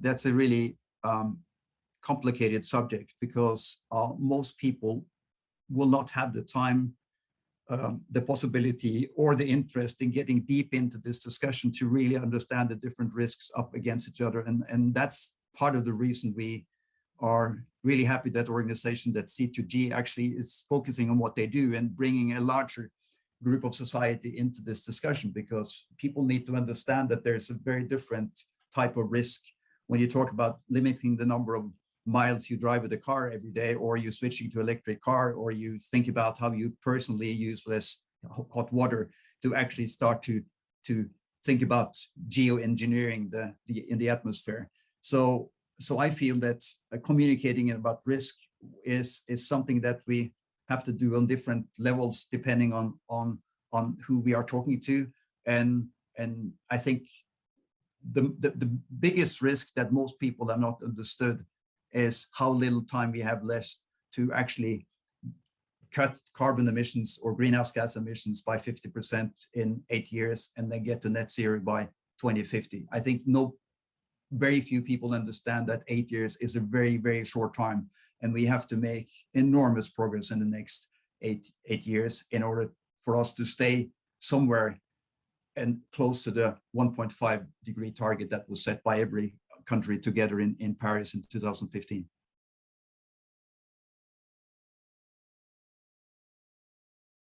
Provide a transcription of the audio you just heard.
that's a really complicated subject, because most people will not have the time, the possibility, or the interest in getting deep into this discussion to really understand the different risks up against each other. And that's part of the reason we are really happy that organization, that C2G, actually is focusing on what they do and bringing a larger group of society into this discussion, because people need to understand that there's a very different type of risk when you talk about limiting the number of miles you drive with a car every day, or you switching to electric car, or you think about how you personally use less hot water, to actually start to think about geoengineering in the atmosphere. So I feel that communicating about risk is something that we have to do on different levels depending on who we are talking to. And I think the biggest risk that most people have not understood is how little time we have left to actually cut carbon emissions or greenhouse gas emissions by 50% in 8 years, and then get to net zero by 2050. I think very few people understand that 8 years is a very, very short time, and we have to make enormous progress in the next eight years in order for us to stay somewhere and close to the 1.5 degree target that was set by every country together in Paris in 2015.